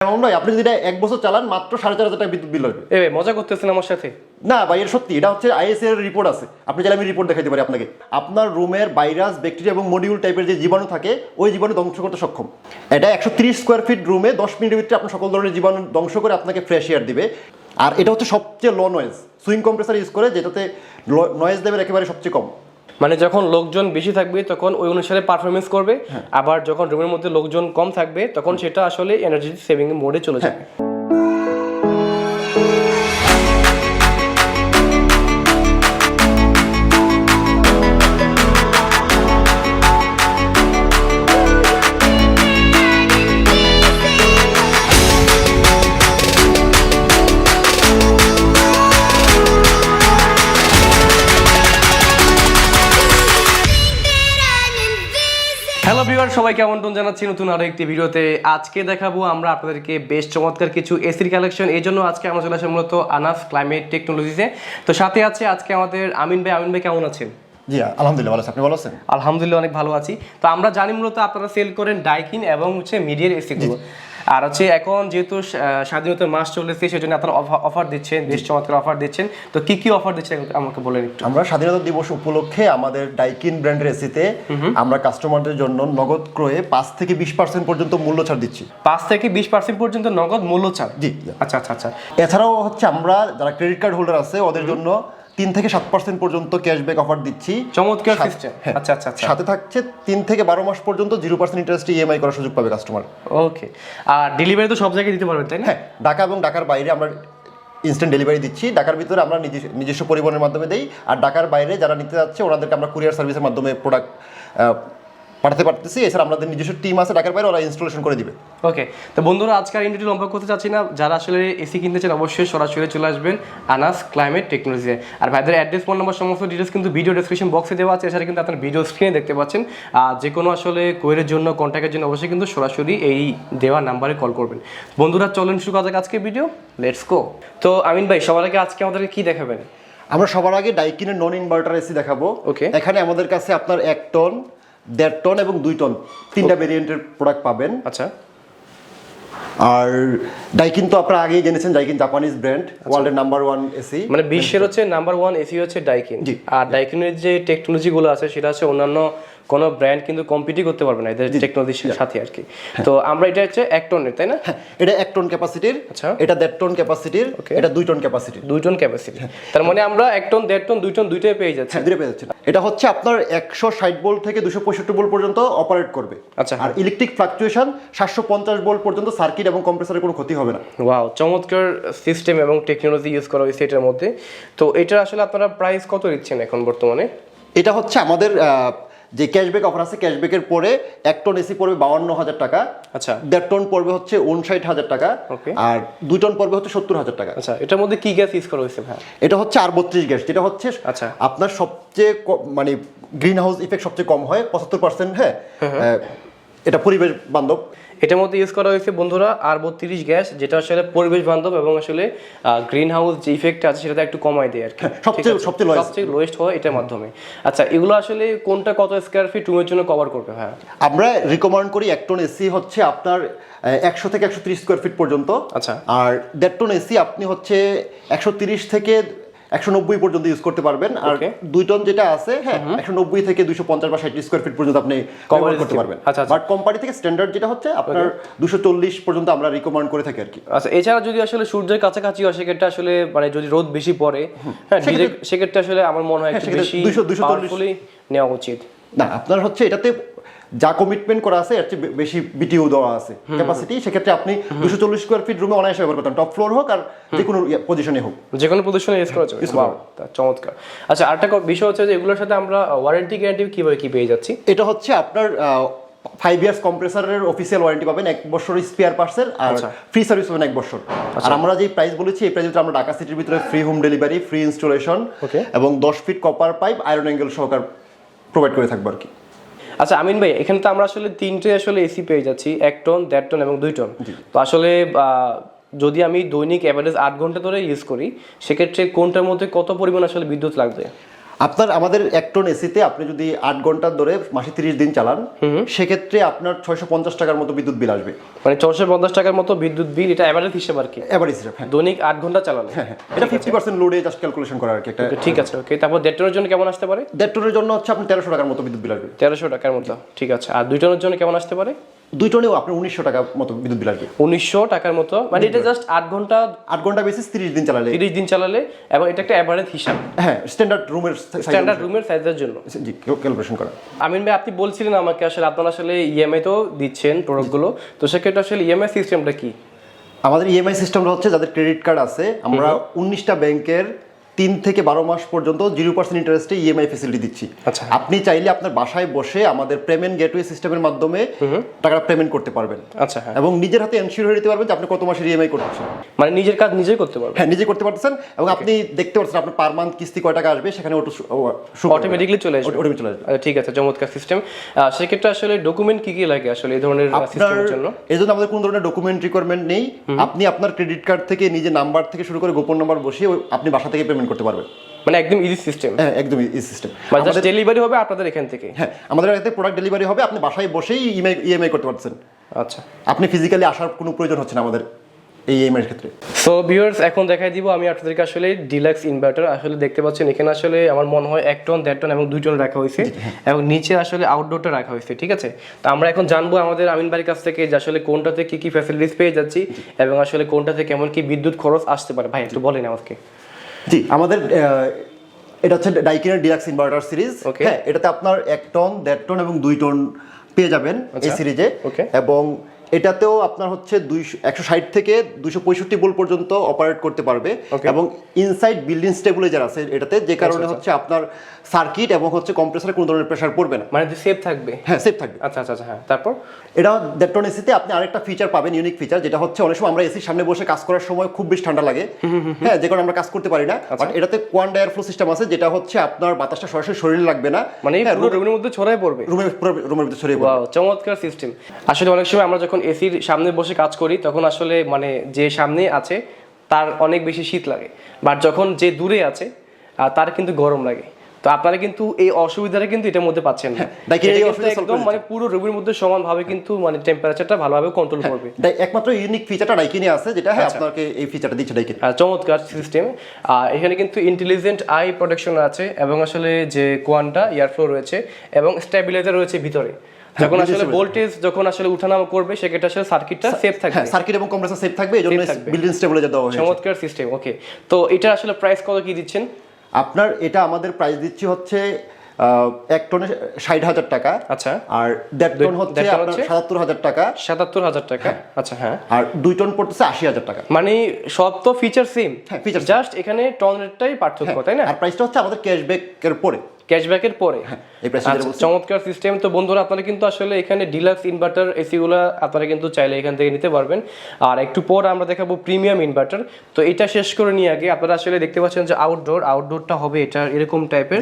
এমন নয়, আপনি যদি এটা 1 বছর চালান মাত্র 4,500 টাকা বিদ্যুৎ বিল হবে। মজা করতেছেন আমার সাথে? না ভাই, এর সত্যি, এটা হচ্ছে আইএস এর রিপোর্ট আছে, আপনি চাইলে আমি রিপোর্ট দেখাতে পারি আপনাকে। আপনার রুমের ভাইরাস, ব্যাকটেরিয়া এবং মডিউল টাইপের যে জীবাণু থাকে ওই জীবাণু ধ্বংস করতে সক্ষম। এটা 130 স্কোয়ার ফিট রুমে 10 মিনিটের ভিতরে আপনার সকল ধরনের জীবাণু ধ্বংস করে আপনাকে ফ্রেশ এয়ার দিবে। আর এটা হচ্ছে সবচেয়ে লো নয়েজ সুইং কম্প্রেসার ইউজ করে, যেটাতে নয়েজ লেভেল একেবারে সবচেয়ে কম। মানে যখন লোকজন বেশি থাকবে তখন ওই অনুসারে পারফরমেন্স করবে, আবার যখন রুমের মধ্যে লোকজন কম থাকবে তখন সেটা আসলে এনার্জি সেভিং মোডে চলে যাবে। হ্যালো ভিউয়ার, সবাইকে আমন্ত্রণ জানাচ্ছি নতুন আরো একটি ভিডিওতে। আজকে দেখাবো আমরা আপনাদেরকে বেশ চমৎকার কিছু এসির কালেকশন। এই জন্য আজকে আমরা চলে আসি মূলত আনাস ক্লাইমেট টেকনোলজিতে। তো সাথে আছে আজকে আমাদের আমিন ভাই। আমিন ভাই কেমন আছেন? জি আলহামদুলিল্লাহ ভালো আছি, আপনি ভালো আছেন? আলহামদুলিল্লাহ অনেক ভালো আছি। তো আমরা জানি মূলত আপনারা সেল করেন ডাইকিন এবং হচ্ছে মিডিয়ার এসিগুলো, আর হচ্ছে এখন যেহেতু স্বাধীনতার মাস চলেছে সেজন্য আপনারা অফার দিচ্ছেন, বেশ চমৎকার অফার দিচ্ছেন। তো কি কি অফার দিচ্ছেন আমাকে বলেন একটু। আমরা স্বাধীনতা দিবস উপলক্ষে আমাদের ডাইকিন ব্র্যান্ডের এসিতে আমরা কাস্টমারদের জন্য নগদ ক্রয়ে 5 থেকে 20% পর্যন্ত মূল্য ছাড় দিচ্ছি। 5 থেকে 20% পর্যন্ত নগদ মূল্য ছাড়? জি। আচ্ছা আচ্ছা আচ্ছা। এছাড়াও হচ্ছে আমরা যারা ক্রেডিট কার্ড হোল্ডার আছে ওদের জন্য 3 থেকে 7% পর্যন্ত ক্যাশব্যাক অফার দিচ্ছি। চমৎকার সিস্টেম। আচ্ছা আচ্ছা আচ্ছা। সাথে থাকছে 3 থেকে 12 মাস পর্যন্ত 0% ইন্টারেস্টে ইএমআই করার সুযোগ পাবে কাস্টমার। ওকে। আর ডেলিভারি তো সব জায়গায় দিতে পারবেন তাই না? হ্যাঁ, ঢাকা এবং ঢাকার বাইরে আমরা ইনস্ট্যান্ট ডেলিভারি দিচ্ছি। ঢাকার ভিতরে আমরা নিজস্ব পরিবহনের মাধ্যমে দেই, আর ঢাকার বাইরে যারা নিতে যাচ্ছে ওনাদেরকে আমরা কুরিয়ার সার্ভিসের মাধ্যমে প্রোডাক্ট পাঠাতে পারতেছি। এছাড়া আমাদের নিজস্ব টিম আছে ঢাকার বাইরে, ওরা ইনস্টলেশন করে দিবে। ওকে। তো বন্ধুরা, আজকের ইন্টারভিউ লম্বা করতে চাচ্ছি না, যারা আসলে এসি কিনতে চান অবশ্যই সরাসরি চলে আসবেন আনাস ক্লাইমেট টেকনোলজি। আর ভাইদের অ্যাড্রেস, ফোন নাম্বার, সমস্ত ডিটেলস কিন্তু ভিডিও ডেসক্রিপশন বক্সে দেওয়া আছে। এছাড়া কিন্তু আপনার ভিডিও স্ক্রিনে দেখতে পাচ্ছেন। আর যে কোনো আসলে কোয়েরের জন্য, কন্ট্যাক্টের জন্য অবশ্যই কিন্তু সরাসরি এই দেওয়া নাম্বারে কল করবেন। বন্ধুরা চলেন শুরু করা যাক আজকের ভিডিও, লেটস গো। তো আমিন ভাই, সবার আগে আজকে আমাদেরকে কি দেখাবেন? আমরা সবার আগে ডাইকিনের নন ইনভার্টার এসি দেখাবো। ওকে। এখানে আমাদের কাছে আপনার 1 টন, 1.5 টন এবং 2 টন 3টা ভেরিয়েন্টের প্রোডাক্ট পাবেন। আচ্ছা। আর ডাইকিন তো আপনারা আগেই জেনেছেন, ডাইকিন জাপানিজ ব্র্যান্ড, ওয়ার্ল্ডের নাম্বার 1 এসি, মানে বিশ্বের হচ্ছে নাম্বার 1 এসি হচ্ছে ডাইকিন। আর ডাইকিনের যে টেকনোলজি গুলো আছে সেটা হচ্ছে অন্যান্য কোনো ব্র্যান্ড কিন্তু কম্পিটই করতে পারবে না এদের টেকনোলজির সাথে আর কি। তো আমরা এটা হচ্ছে 1 টনের, তাই না? এটা 1 টন ক্যাপাসিটির। আচ্ছা। এটা 1.5 টন ক্যাপাসিটির। এটা 2 টন ক্যাপাসিটির। 2 ton capacity. তার মানে আমরা 1 টন, 1.5 টন, 2 টন দুইটাই পেয়ে যাচ্ছি। হ্যাঁ, দুইটাই পেয়ে যাচ্ছি। এটা হচ্ছে আপনার 160 ভোল্ট থেকে 265 ভোল্ট পর্যন্ত অপারেট করবে। আচ্ছা। আর ইলেকট্রিক ফ্লাকচুয়েশন 750 ভোল্ট পর্যন্ত সার্কিট এবং কম্প্রেসরের কোনো ক্ষতি হবে না। ওয়াও, চমৎকার সিস্টেম এবং টেকনোলজি ইউজ করা হয়েছে এটার মধ্যে। তো এটা আসলে আপনারা প্রাইস কত দিচ্ছেন এখন বর্তমানে? এটা হচ্ছে আমাদের যে ক্যাশব্যাক অফার আছে, ক্যাশব্যাকের পরে 1 টন এসি পড়বে 52,000 টাকা। আচ্ছা। 1.5 টন পড়বে হচ্ছে 59,000 টাকা। আর 2 টন পড়বে হচ্ছে 70,000 টাকা। আচ্ছা, এটার মধ্যে কি গ্যাস ইউজ করা হয়েছে ভাই? এটা হচ্ছে R32 গ্যাস, যেটা হচ্ছে আচ্ছা আপনার সবচেয়ে মানে গ্রিন হাউস ইফেক্ট সবচেয়ে কম হয়, 75%। হ্যাঁ, এটা পরিবেশ বান্ধব। এটার মধ্যে ইউজ করা হয়েছে বন্ধুরা R32 গ্যাস, যেটা আসলে পরিবেশ বান্ধব এবং আসলে গ্রিন হাউস যে ইফেক্ট আছে সেটা একটু কমায় দেয় আর কি। সবচেয়ে লোয়েস্ট হয় এটার মাধ্যমে। আচ্ছা, এগুলো আসলে কোনটা কত স্কয়ার ফিট রুমের জন্য কভার করবে ভাই? আমরা রিকমেন্ড করি 1 টন এসি হচ্ছে আপনার 100 থেকে 130 স্কয়ার ফিট পর্যন্ত। আচ্ছা। আর 1.5 টন এসি আপনি হচ্ছে 130 থেকে 190 পর্যন্ত ইউজ করতে পারবেন। আর 2 টন যেটা আছে, হ্যাঁ, 190 থেকে 250 বা 60 স্কয়ার ফিট পর্যন্ত আপনি কভার করতে পারবেন। বাট কোম্পানি থেকে স্ট্যান্ডার্ড যেটা হচ্ছে আপনার 240 পর্যন্ত আমরা রিকমেন্ড করে থাকি আর কি। আচ্ছা, এছাড়া যদি আসলে সূর্যের কাছাকাছি হয় সেক্ষেত্রে আসলে মানে যদি রোদ বেশি পড়ে, হ্যাঁ, সেক্ষেত্রে আসলে আমার মনে হয় একটু বেশি 240 নেওয়া উচিত না। আপনার হচ্ছে এটাতে যা কমিটমেন্ট করা আছে এর চেয়ে বেশি বিটিও দেওয়া আছে ক্যাপাসিটি, সেক্ষেত্রে আপনি 240 স্কয়ার ফিট রুমে অনায়াসে ব্যবহার করতেন, টপ ফ্লোর হোক আর যে কোনো পজিশনে হোক, যে কোনো পজিশনে ইউজ করা যাবে। ওয়াও, চমৎকার। আচ্ছা, আরেকটা বিষয় হচ্ছে যে এগুলোর সাথে আমরা ওয়ারেন্টি গ্যারান্টি কিভাবে কি পেয়ে যাচ্ছি? এটা হচ্ছে আপনার 5 ইয়ার্স কম্প্রেসরের অফিসিয়াল ওয়ারেন্টি পাবেন, 1 বছর স্পেয়ার পার্টসের, আর ফ্রি সার্ভিস পাবেন 1 বছর। আর আমরা যে প্রাইস বলেছি এই প্রাইসে আমরা ঢাকা সিটির ভিতরে free home delivery, free installation এবং 10 feet copper pipe iron angle সহকার প্রোভাইড করে থাকবো আর কি। আচ্ছা আমিন ভাই, এখানে তো আমরা আসলে 3টে আসলে এসি পেয়ে যাচ্ছি, 1 টন, 1.5 টন এবং 2 টন। তো আসলে যদি আমি দৈনিক অ্যাভারেজ 8 ঘন্টা ধরে ইউজ করি সেক্ষেত্রে কোনটার মধ্যে কত পরিমাণ আসলে বিদ্যুৎ লাগবে? আপনার আমাদের 1 টন এসিতে আপনি যদি 8 ঘন্টা ধরে মাসে 30 দিন চালান সেক্ষেত্রে আপনার 650 টাকার মতো বিদ্যুৎ বিল আসবে। মানে 650 টাকার মতো বিদ্যুৎ বিল, এটা এভারেজ হিসাব আর কি? এভারেজ হিসাব, হ্যাঁ। দৈনিক 8 ঘন্টা চালালে এটা 50% লোডে জাস্ট ক্যালকুলেশন করা আর কি একটা। ঠিক আছে, ওকে। তারপর 1.5 টনের জন্য কেমন আসতে পারে? 1.5 টনের জন্য হচ্ছে আপনি 1300 টাকার মতো বিদ্যুৎ বিল আসবে। 1300 টাকার মতো, ঠিক আছে। আর 2 টনের জন্য কেমন আসতে পারে? 2 টনেও আপনার 1900 টাকা মতো বিদ্যুৎ বিল আসবে। 1900 টাকার মতো, মানে এটা জাস্ট 8 ঘন্টা বেসিস 30 দিন চালালে। 30 দিন চালালে, এবং এটা একটা এভারেজ হিসাব। হ্যাঁ, স্ট্যান্ডার্ড রুমের সাইজের জন্য জি ক্যালকুলেশন করা। আমিন ভাই, আপনি বলছিলেন আমাকে আসলে আপনারা আসলে ইএমআই তো দিচ্ছেন প্রোডাক্টগুলো, তো সেক্ষেত্রে আসলে ইএমআই সিস্টেমটা কি? আমাদের ইএমআই সিস্টেমটা হচ্ছে যাদের ক্রেডিট কার্ড আছে, আমরা 19টা ব্যাংকের 3 থেকে 12 মাস পর্যন্ত 0% ইন্টারেস্টে ইএমআই ফ্যাসিলিটি দিচ্ছি। আচ্ছা, আপনি চাইলে আপনার বাসায় বসে আমাদের পেমেন্ট গেটওয়ে সিস্টেমের মাধ্যমে টাকাটা পেমেন্ট করতে পারবেন। আচ্ছা, হ্যাঁ। এবং নিজের হাতে এনশিওর হয়ে দিতে পারবেন যে আপনি কত মাসের ইএমআই করতেছেন। মানে নিজের কাজ নিজেই করতে পারবেন? হ্যাঁ, নিজে করতে পারতেছেন, এবং আপনি দেখতে পাচ্ছেন আপনার পার মান্থ কিস্তি কয় টাকা আসবে, সেখানে অটোমেটিক্যালি চলে আসবে। ঠিক আছে, চমৎকার সিস্টেম। সেক্ষেত্রে আসলে ডকুমেন্ট কি কি লাগে আসলে এই ধরনের সিস্টেমের জন্য? এই জন্য আমাদের কোনো ধরনের ডকুমেন্ট রিকোয়ারমেন্ট নেই। আপনি আপনার ক্রেডিট কার্ড থেকে নিজে নাম্বার থেকে শুরু করে গোপন নাম্বার বসিয়ে আপনি বাসা থেকে পেমেন্ট করতে পারবেন। মানে একদম ইজি সিস্টেম? হ্যাঁ, একদম ইজি সিস্টেম। আমাদের ডেলিভারি হবে আপনাদের এখান থেকে? হ্যাঁ, আমাদের এখানে প্রোডাক্ট ডেলিভারি হবে, আপনি বাসায় বসেই ইএমআই করতে পারছেন। আচ্ছা, আপনি ফিজিক্যালি আসার কোনো প্রয়োজন হচ্ছে না আমাদের এই ইএমআই এর ক্ষেত্রে। সো ভিউয়ার্স, এখন দেখাই দিব আমি আপনাদেরকে আসলে ডিলাক্স ইনভার্টার। আসলে দেখতে পাচ্ছেন এখানে আসলে আমার মনে হয় 1 টন, 1.5 টন এবং 2 টন রাখা হয়েছে, এবং নিচে আসলে আউটডোরটা রাখা হয়েছে। ঠিক আছে, তো আমরা এখন জানবো আমাদের আমিন ভাইয়ের কাছ থেকে যে আসলে কোনটাতে কি কি ফ্যাসিলিটিস পেয়ে যাচ্ছি, এবং আসলে কোনটাতে কেমন কি বিদ্যুৎ খরচ আসতে পারে। ভাই একটু বলেন আমাকে। জি, আমাদের এটা হচ্ছে ডাইকিনের ডিলাক্স ইনভার্টার সিরিজ। হ্যাঁ, এটাতে আপনার 1 টন, 1.5 টন এবং 2 টন পেয়ে যাবেন এই সিরিজে। এবং এটাতেও আপনার হচ্ছে 160 থেকে 265 ভোল্ট পর্যন্ত অপারেট করতে পারবে, এবং ইনসাইড বিল্ডিং স্টেবিলাইজার আছে এটাতে, যে কারণে হচ্ছে আপনার সার্কিট এবং হচ্ছে কম্প্রেসরে কোনো ধরনের প্রেসার পড়বে না। মানে সেফ থাকবে? হ্যাঁ, সেফ থাকবে। আচ্ছা আচ্ছা, হ্যাঁ। তারপর এটা 1.5 টন এসিতে আপনি আরেকটা ফিচার পাবেন, ইউনিক ফিচার, যেটা হচ্ছে অনেক সময় আমরা এসির সামনে বসে কাজ করার সময় খুব বেশি ঠান্ডা লাগে, হ্যাঁ, যে কারণে আমরা কাজ করতে পারি না। বাট এটাতে কোয়ান্ট এয়ার ফ্লো সিস্টেম আছে, যেটা হচ্ছে আপনার বাতাসটা সরাসরি শরীরে লাগবে না, মানে পুরো রুমের মধ্যে ছড়ায় পড়বে। রুমের মধ্যে ছড়িয়ে পড়বে। ওয়াও, চমৎকার সিস্টেম। আসলে অনেক সময় আমরা যখন এসির সামনে বসে কাজ করি তখন আসলে মানে যে সামনে আছে তার অনেক বেশি শীত লাগে, বাট যখন যে দূরে আছে তার কিন্তু গরম লাগে। তো আপনারা কিন্তু এই অসুবিধাটা কিন্তু এটার মধ্যে পাচ্ছেন না। একদম মানে পুরো রুমের মধ্যে সমানভাবে কিন্তু মানে টেম্পারেচারটা ভালোভাবে কন্ট্রোল করবে। একমাত্র ইউনিক ফিচারটা ডাইকিনে আছে, যেটা হ্যাঁ আপনাকে এই ফিচারটা দিচ্ছে ডাইকিন। চমৎকার সিস্টেম। এখানে কিন্তু ইন্টেলিজেন্ট আই প্রোটেকশন আছে, এবং আসলে যে কোয়ান্টা এয়ার ফ্লো রয়েছে, এবং স্টেবিলাইজার রয়েছে ভিতরে। যখন আসলে ভোল্টেজ যখন আসলে উঠানামা করবে সেক্ষেত্রে আসলে সার্কিটটা সেফ থাকবে। সার্কিট এবং কম্প্রেসর সেফ থাকবে, এজন্য বিল্ডিং স্টেবিলাইজার দেওয়া হয়েছে। চমৎকার সিস্টেম। ওকে, তো এটা আসলে প্রাইস কত কি দিচ্ছেন? আপনার এটা আমাদের প্রাইস দিচ্ছি হচ্ছে 1 টনে 60,000 টাকা। আচ্ছা। আর 1.5 টন হচ্ছে আপনার 77,000 টাকা। 77,000 টাকা, আচ্ছা, হ্যাঁ। আর 2 টন পড়তেছে 80,000 টাকা। মানে সব তো ফিচার সেম? হ্যাঁ, ফিচার জাস্ট এখানে টন রেটটাই পার্থক্য, তাই না? আর প্রাইসটা হচ্ছে আমাদের ক্যাশব্যাকের পরে। ক্যাশব্যাকের পরে? হ্যাঁ, এই প্রাইসটা যেটা বলছি। চমৎকার সিস্টেম। তো বন্ধুরা, আপনারা কিন্তু আসলে এখানে ডিলাক্স ইনভার্টার এসিগুলো আপনারা কিন্তু চাইলে এখান থেকে নিতে পারবেন। আর একটু পর আমরা দেখাবো প্রিমিয়াম ইনভার্টার। তো এটা শেষ করে নিয়ে আগে আপনারা আসলে দেখতে পাচ্ছেন যে আউটডোরটা হবে এটা এরকম টাইপের।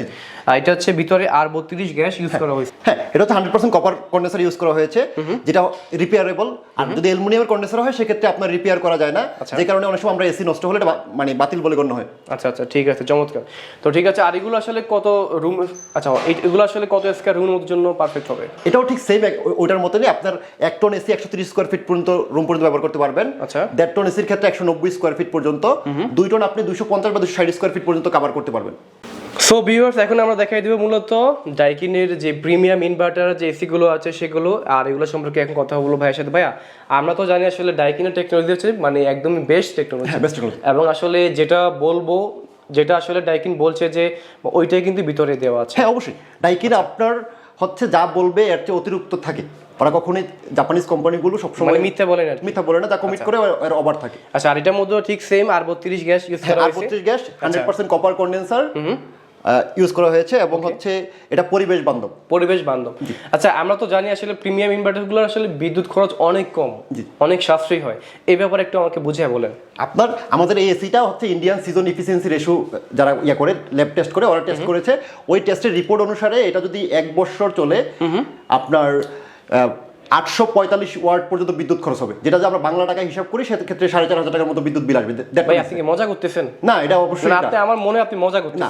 এটা হচ্ছে ভিতরে R32 গ্যাস ইউজ করা হয়েছে। হ্যাঁ, এটা হচ্ছে 100% কপার কন্ডেন্সার ইউজ করা হয়েছে, যেটা রিপেয়ারেবল। আর যদি অ্যালুমিনিয়ামের কন্ডেন্সার হয় সেক্ষেত্রে আপনার রিপেয়ার করা যায় না, যে কারণে অনেক সময় আমরা এসি নষ্ট হলে এটা মানে বাতিল বলে গণ্য হয়। আচ্ছা আচ্ছা, ঠিক আছে, চমৎকার। তো ঠিক আছে, আর এগুলো আসলে কত রুম, আচ্ছা এগুলো আসলে কত স্কয়ার রুমের জন্য পারফেক্ট হবে? এটাও ঠিক সেম ওইটার মতনই। আপনার 1 টন এসি 130 স্কয়ার ফিট পর্যন্ত রুম পর্যন্ত ব্যবহার করতে পারবেন। আচ্ছা। 1.5 টন এসির ক্ষেত্রে 190 স্কয়ার ফিট পর্যন্ত, 2 টন আপনি 250 বা 260 স্কয়ার ফিট পর্যন্ত কভার করতে পারবেন। সো ভিউয়ার্স, এখন আমরা দেখাই দেব মূলত ডাইকিনের যে প্রিমিয়াম ইনভার্টার যে এসি গুলো আছে সেগুলো, আর এগুলো সম্পর্কে এখন কথা বলবো ভাইয়ের সাথে। ভাইয়া, আমরা তো জানি আসলে ডাইকিনের টেকনোলজি হচ্ছে মানে একদম বেস্ট টেকনোলজি, এবং আসলে যেটা বলবো, যেটা আসলে ডাইকিন বলছে যে ওইটাই কিন্তু ভিতরে দেওয়া আছে। হ্যাঁ, অবশ্যই ডাইকিন আপনার হচ্ছে যা বলবে এর চেয়ে অতিরিক্ত থাকে। ওরা কখনোই জাপানিজ কোম্পানিগুলো সবসময় মানে মিথ্যা বলে না, যা কমিট করে এর ওভার থাকে। আচ্ছা, আর এটার মধ্যে ঠিক সেম R32 গ্যাস ইউজ করা হয়েছে। R32 gas 100% copper condenser use করা হয়েছে, এবং হচ্ছে এটা পরিবেশ বান্ধব। আচ্ছা, আমরা তো জানি আসলে প্রিমিয়াম ইনভার্টারগুলোর আসলে বিদ্যুৎ খরচ অনেক কম, অনেক সাশ্রয়ী হয়। এই ব্যাপারে একটু আমাকে বুঝিয়ে বলেন। আপনার আমাদের এই এসিটা হচ্ছে ইন্ডিয়ান সিজন ইফিসিয়েন্সি রেশিও যারা করে ল্যাব টেস্ট করে, ওরা টেস্ট করেছে, ওই টেস্টের রিপোর্ট অনুসারে এটা যদি 1 বছর চলে আপনার 845 ওয়াট পর্যন্ত বিদ্যুৎ খরচ হবে, যেটা যে আমরা বাংলা টাকা হিসাব করি সেক্ষেত্রে 4500 টাকার মতো বিদ্যুৎ বিল আসবে। ভাই আপনি কি মজা করতেছেন? না, এটা অবশ্যই না। আপনি আমার মনে আপনি মজা করতেছেন না,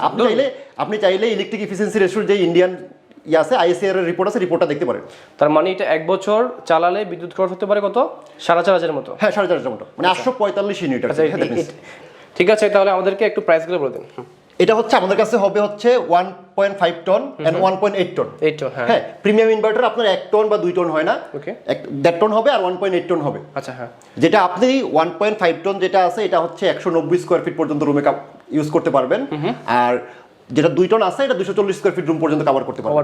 আপনি চাইলে ইলেকট্রিক এফিসিয়েন্সি রেশিওর যে ইন্ডিয়ান আছে আইএসআর এর রিপোর্ট আছে, রিপোর্টটা দেখতে পারেন। তার মানে এটা 1 বছর চালালে বিদ্যুৎ খরচ হতে পারে কত? 4500 মতো। হ্যাঁ, 4500 মতো, মানে 845 ইউনিট। ঠিক আছে, তাহলে আমাদেরকে একটু প্রাইসগুলো বলে দিন। এটা হচ্ছে আমাদের কাছে হবে হচ্ছে 1.5 টন এন্ড 1.8 টন। 8 টন, হ্যাঁ। প্রিমিয়াম ইনভার্টার আপনার 1 টন বা 2 টন হয় না, ওকে, 1.5 টন হবে আর 1.8 টন হবে। আচ্ছা, হ্যাঁ। যেটা আপনি 1.5 টন যেটা আছে এটা হচ্ছে 190 স্কয়ার ফিট পর্যন্ত রুমে ইউজ করতে পারবেন, আর যেটা 2 টন আছে এটা 240 স্কয়ার ফিট রুম পর্যন্ত কভার করতে পারবেন।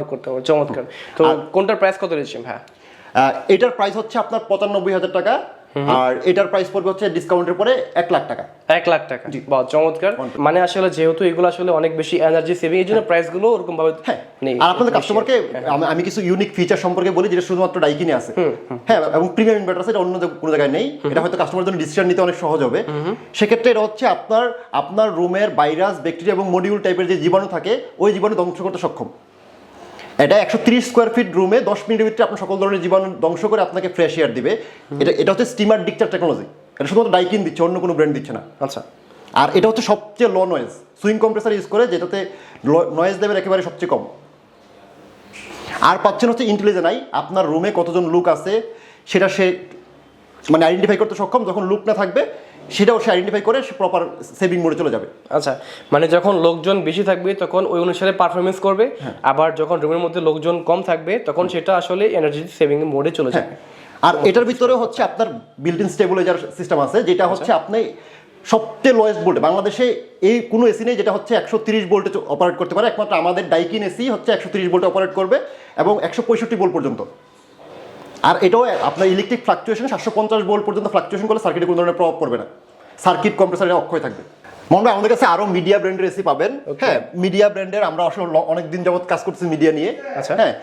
চমৎকার। তো কোনটার প্রাইস কত রয়েছে? হ্যাঁ, এটার প্রাইস হচ্ছে আপনার 95,000 টাকা, আর এটার প্রাইস পড়বে হচ্ছে ডিসকাউন্টের পরে 1 লাখ টাকা। 1 লাখ টাকা, বাহ, চমৎকার। মানে আসলে যেহেতু এগুলো আসলে অনেক বেশি এনার্জি সেভিং, এই জন্য প্রাইসগুলো ওরকম ভাবে নেই। আর আপনাদের কাস্টমারকে আমি কিছু ইউনিক ফিচার সম্পর্কে বলি যেটা শুধুমাত্র ডাইকিনে আছে। হ্যাঁ, এবং প্রিমিয়াম ইনভার্টার আছে, এটা অন্য কোনো জায়গায় নেই। এটা হয়তো কাস্টমারের জন্য ডিসিশন নিতে অনেক সহজ হবে। সেক্ষেত্রে এটা হচ্ছে আপনার রুমের ভাইরাস, ব্যাকটেরিয়া এবং মডিউল টাইপের যে জীবাণু থাকে ওই জীবাণু ধ্বংস করতে সক্ষম। এটা 130 স্কয়ার ফিট রুমে 10 মিনিটের ভিতরে আপনার সকল ধরনের জীবাণু ধ্বংস করে আপনাকে ফ্রেশ এয়ার দিবে। এটা হচ্ছে স্টিমার ডিকচার টেকনোলজি। এটা শুধুমাত্র ডাইকিন দিচ্ছে, অন্য কোনো ব্র্যান্ড দিচ্ছে না। আচ্ছা। আর এটা হচ্ছে সবচেয়ে লো নয়েজ সুইং কম্প্রেসার ইউজ করে, যেটাতে নয়েজ লেভেল একেবারে সবচেয়ে কম। আর পাচ্ছেন হচ্ছে ইন্টেলিজেন্ট আই, আপনার রুমে কতজন লোক আছে সেটা সে মানে আইডেন্টিফাই করতে সক্ষম। যখন লোক না থাকবে সেটাও সে আইডেন্টিফাই করে সে প্রপার সেভিং মোডে চলে যাবে। আচ্ছা, মানে যখন লোকজন বেশি থাকবে তখন ওই অনুসারে পারফরমেন্স করবে, আবার যখন রুমের মধ্যে লোকজন কম থাকবে তখন সেটা আসলে এনার্জি সেভিং মোডে চলে যাবে। আর এটার ভিতরে হচ্ছে আপনার বিল্ট ইন স্টেবিলাইজার সিস্টেম আছে, যেটা হচ্ছে আপনি সবচেয়ে লোয়েস্ট ভোল্টে বাংলাদেশে এই কোনো এসি নেই যেটা হচ্ছে 130 ভোল্টে অপারেট করতে পারে। একমাত্র আমাদের ডাইকিন এসি হচ্ছে 130 ভোল্টে অপারেট করবে এবং 165 ভোল্ট পর্যন্ত। আর এটাও আপনার ইলেকট্রিক ফ্লাকচুয়েশন 750 ভোল্ট পর্যন্ত ফ্লাকচুয়েশন করলে সার্কিটে কোনো ধরনের প্রভাব পড়বে না, সার্কিট কম্প্রেসারে অক্ষয় থাকবে। মনে হয় আমাদের কাছে আরো মিডিয়া ব্র্যান্ডের এসি পাবেন। হ্যাঁ, মিডিয়া ব্র্যান্ডের আমরা আসলে অনেকদিন যাবত কাজ করতেছি মিডিয়া নিয়ে। হ্যাঁ,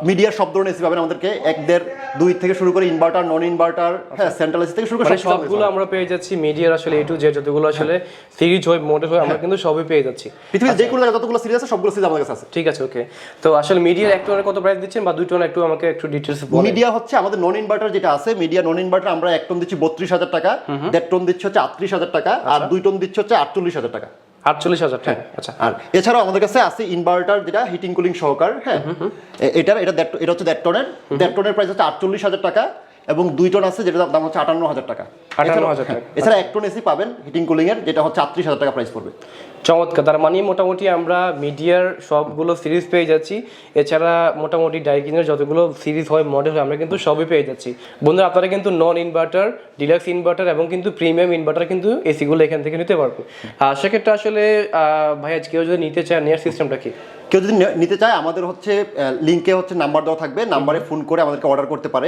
মিডিয়ার সব ধরনের এসি পাবেন আমাদেরকে, 1, 1.5, 2 থেকে শুরু করে ইনভার্টার, নন ইনভার্টার, হ্যাঁ, সেন্ট্রাল এসি থেকে শুরু করে সবগুলো আমরা পেয়ে যাচ্ছি। মিডিয়ার আসলে A to Z যতগুলো আসলে সিরিজ হয়, মডেল হয়, আমরা কিন্তু সবই পেয়ে যাচ্ছি। পৃথিবীর যে কোনো জায়গায় যতগুলো সিরিজ আছে সবগুলো সিরিজ আমাদের কাছে আছে। ঠিক আছে, ওকে। তো আসলে মিডিয়ার 1 টনের কত প্রাইস দিচ্ছেন বা 2 টন একটু আমাকে একটু ডিটেইলস বলুন। মিডিয়া হচ্ছে আমাদের নন ইনভার্টার যেটা আছে, মিডিয়া নন ইনভার্টার আমরা 1 টন দিচ্ছি 32,000 টাকা, 1.5 টন দিচ্ছি হচ্ছে 38,000 টাকা, আর 2 টন দিচ্ছি হচ্ছে 48,000 টাকা। 48,000 টাকা, আচ্ছা। আর এছাড়াও আমাদের কাছে আছে ইনভার্টার যেটা হিটিং কুলিং সহকার। হ্যাঁ, এটা হচ্ছে 1.5 টনের, 1.5 টনের প্রাইস হচ্ছে 48,000 টাকা, এবং 2 টন আছে যেটার দাম হচ্ছে 58,000 টাকা। 58,000 টাকা। এছাড়া 1 টন এসি পাবেন হিটিং কুলিং এর, যেটা হচ্ছে 38,000 টাকা প্রাইস পড়বে। চমৎকার। তার মানে মোটামুটি আমরা মিডিয়ার সবগুলো সিরিজ পেয়ে যাচ্ছি, এছাড়া মোটামুটি ডাইকিনের যতগুলো সিরিজ হয়, মডেল হয়, আমরা কিন্তু সবই পেয়ে যাচ্ছি। বন্ধুরা, আপনারা কিন্তু নন ইনভার্টার, ডিলাক্স ইনভার্টার এবং কিন্তু প্রিমিয়াম ইনভার্টার কিন্তু এসিগুলো এখান থেকে নিতে পারবো। সেক্ষেত্রে আসলে ভাই আজ কেউ যদি নিতে চায়, নেওয়ার সিস্টেমটা কি? কেউ যদি নিতে চায় আমাদের হচ্ছে লিঙ্কে হচ্ছে নাম্বার দেওয়া থাকবে, নাম্বারে ফোন করে আমাদেরকে অর্ডার করতে পারে,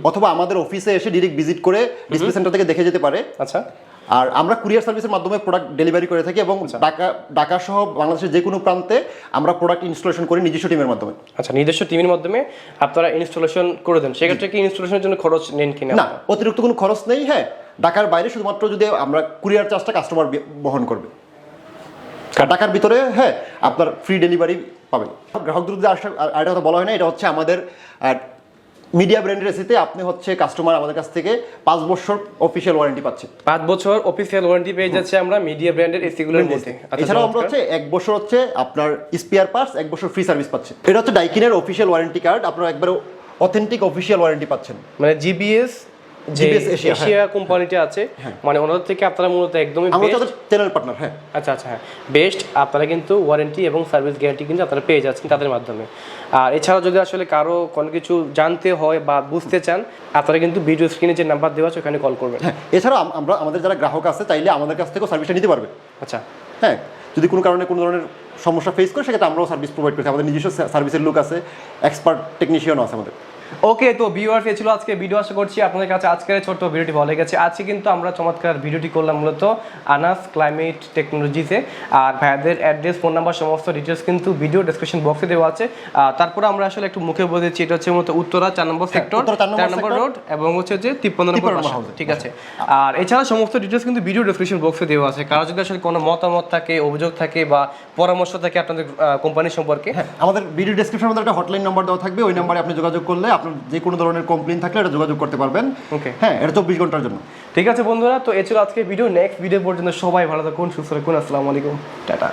অথবা আমাদের অফিসে এসে ডিরেক্ট ভিজিট করে ডিসপ্লে সেন্টার থেকে দেখে যেতে পারে। আচ্ছা। আর আমরা কুরিয়ার সার্ভিসের মাধ্যমে প্রোডাক্ট ডেলিভারি করে থাকি, এবং ঢাকা সহ বাংলাদেশের যে কোনো প্রান্তে আমরা প্রোডাক্ট ইনস্টলেশন করি নিজস্ব টিমের মাধ্যমে। আচ্ছা, নিজস্ব টিমের মাধ্যমে আপনারা ইনস্টলেশন করে দেন। সেক্ষেত্রে কি ইনস্টলেশনের জন্য খরচ নেন কিনা? না, অতিরিক্ত কোনো খরচ নেই। হ্যাঁ, ঢাকার বাইরে শুধুমাত্র যদি আমরা কুরিয়ার চার্জটা কাস্টমার বহন করবে, ঢাকার ভিতরে হ্যাঁ আপনার ফ্রি ডেলিভারি পাবেন। গ্রাহকদের যদি আরেকটা কথা বলা হয় না, এটা হচ্ছে আমাদের মিডিয়া ব্র্যান্ডের এসিতে আপনি হচ্ছে কাস্টমার আমাদের কাছ থেকে 5 বছর অফিশিয়াল ওয়ারেন্টি পাচ্ছে। 5 বছর অফিশিয়াল ওয়ারেন্টি পেয়ে যাচ্ছে আমরা মিডিয়া ব্র্যান্ডের এসিগুলোর মধ্যে। এছাড়াও আমরা হচ্ছে 1 বছর হচ্ছে আপনার স্পেয়ার পার্টস, 1 বছর ফ্রি সার্ভিস পাচ্ছে। এটা হচ্ছে ডাইকিনের অফিশিয়াল ওয়ারেন্টি কার্ড, আপনারা একবারে অথেন্টিক অফিশিয়াল ওয়ারেন্টি পাচ্ছেন। মানে জিবিএস যে এশিয়া কোম্পানিটা আছে, মানে ওনাদের থেকে আপনারা মূলত একদমই আমাদের চ্যানেল পার্টনার। হ্যাঁ, আচ্ছা আচ্ছা, হ্যাঁ, বেস্ট। আপনারা কিন্তু ওয়ারেন্টি এবং সার্ভিস গ্যারান্টি কিন্তু আপনারা পেয়ে যাচ্ছেন তাদের মাধ্যমে। আর এছাড়াও যদি আসলে কারো কোনো কিছু জানতে হয় বা বুঝতে চান, আপনারা কিন্তু ভিডিও স্ক্রিনে যে নাম্বার দেওয়া আছে ওখানে কল করবেন। হ্যাঁ, এছাড়াও আমাদের যারা গ্রাহক আছে চাইলে আমাদের কাছ থেকেও সার্ভিসটা নিতে পারবে। আচ্ছা, হ্যাঁ, যদি কোনো কারণে কোনো ধরনের সমস্যা ফেস করে সেক্ষেত্রে আমরাও সার্ভিস প্রোভাইড করছি। আমাদের নিজস্ব সার্ভিসের লোক আছে, এক্সপার্ট টেকনিশিয়ানও আছে আমাদের। ওকে, তো ভিউয়ার্স, এই ছিল আজকে ভিডিও। আশা করছি আপনাদের কাছে আজকের ছোট্ট ভিডিওটি ভালো লেগেছে। আজকে কিন্তু আমরা চমৎকার ভিডিওটি করলাম মূলত আনাস ক্লাইমেট টেকনোলজিতে। আর ভাইয়াদের অ্যাড্রেস, ফোন নাম্বার, সমস্ত ডিটেলস কিন্তু ভিডিও ডেসক্রিপশন বক্সে দেওয়া আছে। তারপরে আমরা আসলে একটু মুখে বলে দিচ্ছি, এটা হচ্ছে মূলত উত্তরা 4 নম্বর সেক্টর, 4 নম্বর রোড, এবং হচ্ছে যে 53 নম্বর বাসা। ঠিক আছে। আর এছাড়া সমস্ত ডিটেলস কিন্তু ভিডিও ডেসক্রিপশন বক্সে দেওয়া আছে। কারো যদি আসলে কোনো মতামত থাকে, অভিযোগ থাকে বা পরামর্শ থাকে আপনাদের কোম্পানি সম্পর্কে, আমাদের ভিডিও ডেসক্রিপশনের মধ্যে একটা হটলাইন নাম্বার দেওয়া থাকবে, ওই নাম্বারে আপনি যোগাযোগ করলে আপনার যে কোনো ধরনের কমপ্লেন থাকলে এটা যোগাযোগ করতে পারবেন। ওকে, হ্যাঁ, এটা 24 ঘন্টার জন্য। ঠিক আছে বন্ধুরা, তো এ ছিল আজকে ভিডিও। নেক্সট ভিডিও পর্যন্ত সবাই ভালো থাকুন, সুস্থ থাকুন। আসসালামু আলাইকুম, টাটা।